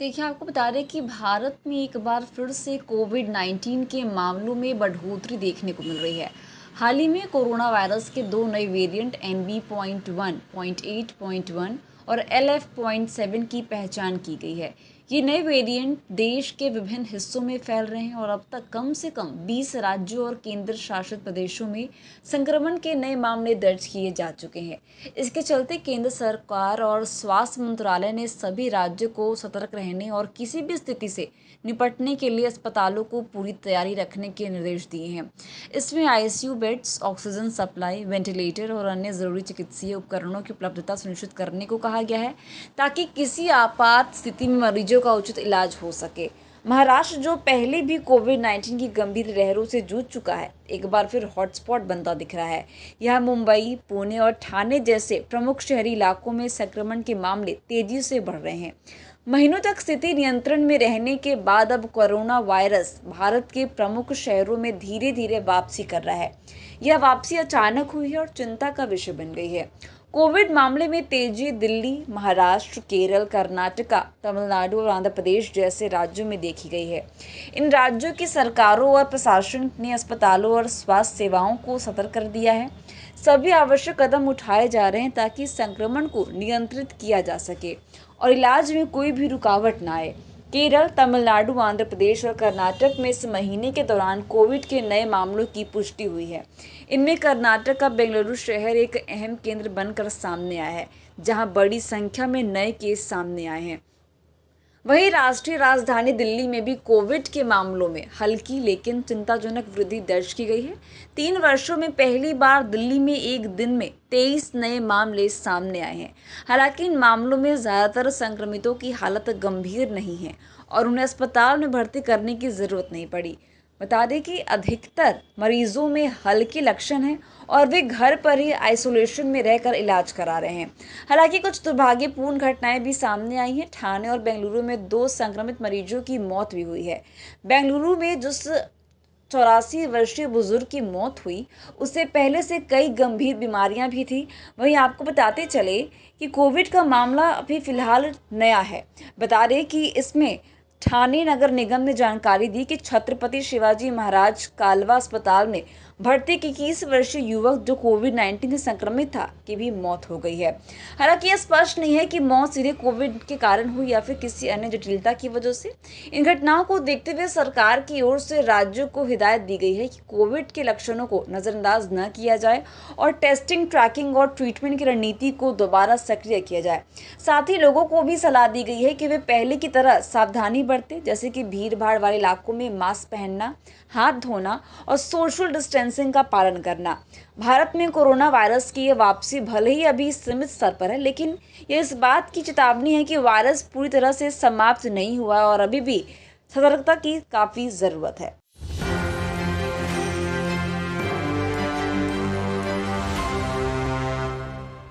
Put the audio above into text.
देखिए, आपको बता दें कि भारत में एक बार फिर से कोविड-19 के मामलों में बढ़ोतरी देखने को मिल रही है। हाल ही में कोरोना वायरस के 2 नए वेरिएंट MB.1, .8.1 और LF.7 की पहचान की गई है। ये नए वेरिएंट देश के विभिन्न हिस्सों में फैल रहे हैं और अब तक कम से कम 20 राज्यों और केंद्र शासित प्रदेशों में संक्रमण के नए मामले दर्ज किए जा चुके हैं। इसके चलते केंद्र सरकार और स्वास्थ्य मंत्रालय ने सभी राज्यों को सतर्क रहने और किसी भी स्थिति से निपटने के लिए अस्पतालों को पूरी तैयारी रखने के निर्देश दिए हैं। इसमें ICU beds, oxygen supply, ventilator और अन्य जरूरी चिकित्सीय उपकरणों की उपलब्धता सुनिश्चित करने को कहा गया है, ताकि किसी आपात स्थिति में मरीजों का उचित इलाज हो सके। महाराष्ट्र, जो पहले भी कोविड-19 की गंभीर लहरों से जूझ चुका है, एक बार फिर हॉटस्पॉट बनता दिख रहा है। यह मुंबई, पुणे और ठाणे जैसे प्रमुख शहरी इलाकों में संक्रमण के मामले तेजी से बढ़ रहे हैं। महीनों तक स्थिति नियंत्रण में रहने के बाद अब कोरोना वायरस भारत के प्रमुख शहरों में धीरे धीरे वापसी कर रहा है। यह वापसी अचानक हुई है और चिंता का विषय बन गई है। कोविड मामले में तेजी दिल्ली, महाराष्ट्र, केरल, कर्नाटका, तमिलनाडु और आंध्र प्रदेश जैसे राज्यों में देखी गई है। इन राज्यों की सरकारों और प्रशासन ने अस्पतालों और स्वास्थ्य सेवाओं को सतर्क कर दिया है। सभी आवश्यक कदम उठाए जा रहे हैं ताकि संक्रमण को नियंत्रित किया जा सके और इलाज में कोई भी रुकावट न आए। केरल, तमिलनाडु, आंध्र प्रदेश और कर्नाटक में इस महीने के दौरान कोविड के नए मामलों की पुष्टि हुई है। इनमें कर्नाटक का बेंगलुरु शहर एक अहम केंद्र बनकर सामने आया है, जहां बड़ी संख्या में नए केस सामने आए हैं। वहीं राष्ट्रीय राजधानी दिल्ली में भी कोविड के मामलों में हल्की लेकिन चिंताजनक वृद्धि दर्ज की गई है। 3 वर्षों में पहली बार दिल्ली में एक दिन में 23 नए मामले सामने आए हैं। हालांकि इन मामलों में ज़्यादातर संक्रमितों की हालत गंभीर नहीं है और उन्हें अस्पताल में भर्ती करने की ज़रूरत नहीं पड़ी। बता दें कि अधिकतर मरीजों में हल्के लक्षण हैं और वे घर पर ही आइसोलेशन में रहकर इलाज करा रहे हैं। हालांकि कुछ दुर्भाग्यपूर्ण घटनाएं भी सामने आई हैं। ठाणे और बेंगलुरु में 2 संक्रमित मरीजों की मौत भी हुई है। बेंगलुरु में जिस 84 वर्षीय बुजुर्ग की मौत हुई, उससे पहले से कई गंभीर बीमारियां भी थी। वहीं आपको बताते चले कि कोविड का मामला अभी फिलहाल नया है। बता दें कि इसमें ठाणे नगर निगम ने जानकारी दी कि छत्रपति शिवाजी महाराज कालवा अस्पताल में भर्ती 21 वर्षीय युवक जो कोविड-19 से संक्रमित था की भी मौत हो गई है। हालांकि यह स्पष्ट नहीं है कि मौत सीधे कोविड के कारण हुई या फिर किसी अन्य जटिलता की वजह से। इन घटनाओं को देखते हुए सरकार की ओर से राज्यों को हिदायत दी गई है कि कोविड के लक्षणों को नजरअंदाज न किया जाए और टेस्टिंग, ट्रैकिंग और ट्रीटमेंट की रणनीति को दोबारा सक्रिय किया जाए। साथ ही लोगों को भी सलाह दी गई है कि वे पहले की तरह सावधानी बरतें, जैसे कि भीड़ भाड़ वाले इलाकों में मास्क पहनना, हाथ धोना और सोशल डिस्टेंसिंग का पालन करना। भारत में कोरोना वायरस की यह वापसी भले ही अभी सीमित स्तर पर है, लेकिन यह इस बात की चेतावनी है कि वायरस पूरी तरह से समाप्त नहीं हुआ और अभी भी सतर्कता की काफ़ी ज़रूरत है।